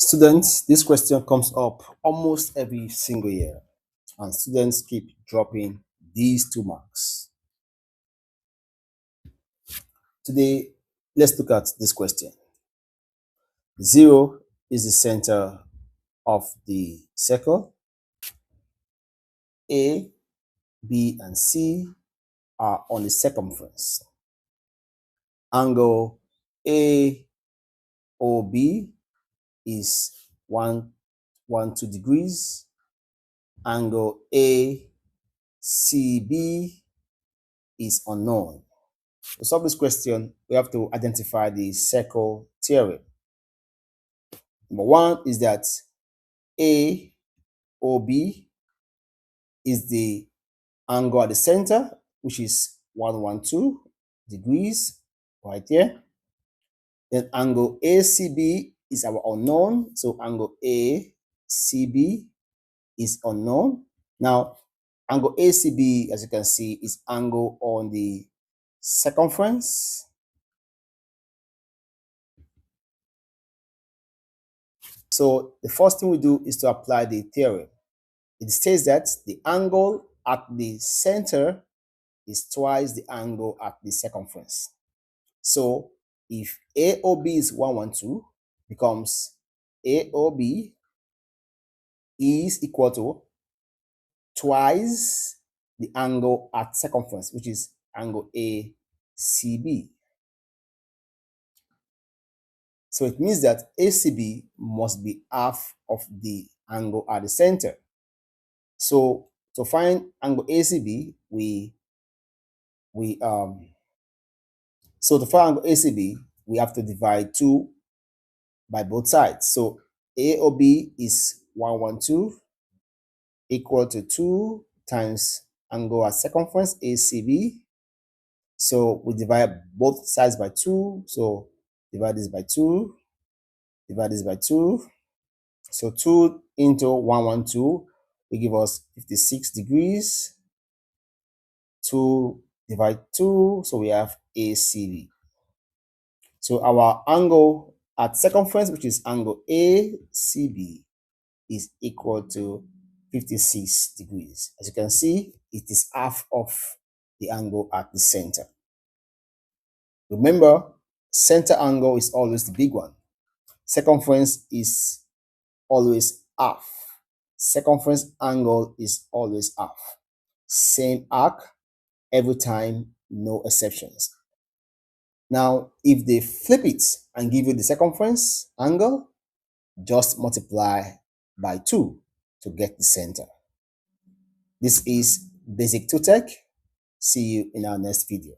Students, this question comes up almost every single year, and students keep dropping these 2 marks. Today, let's look at this question. 0 is the center of the circle. A, B, and C are on the circumference. Angle AOB is 112 degrees. Angle ACB is unknown. To solve this question, we have to identify the circle theorem. Number 1 is that AOB is the angle at the center, which is 112 degrees right here. Then angle ACB is our unknown, so angle ACB is unknown. Now, angle ACB, as you can see, is angle on the circumference. So the first thing we do is to apply the theorem. It states that the angle at the center is twice the angle at the circumference. So if AOB is 112, becomes AOB is equal to twice the angle at circumference, which is angle ACB. So it means that ACB must be half of the angle at the center. So to find angle ACB, we have to divide 2 by both sides. So AOB is 112 equal to 2 times angle at circumference ACB. So we divide both sides by 2. So divide this by 2, divide this by 2. So 2 into 112 will give us 56 degrees. 2 divide 2, so we have ACB. So our angle at circumference, which is angle ACB, is equal to 56 degrees. As you can see, it is half of the angle at the center. Remember, center angle is always the big one. Circumference is always half. Circumference angle is always half. Same arc every time, no exceptions. Now, if they flip it and give you the circumference angle, just multiply by 2 to get the center. This is Basic 2 Tech. See you in our next video.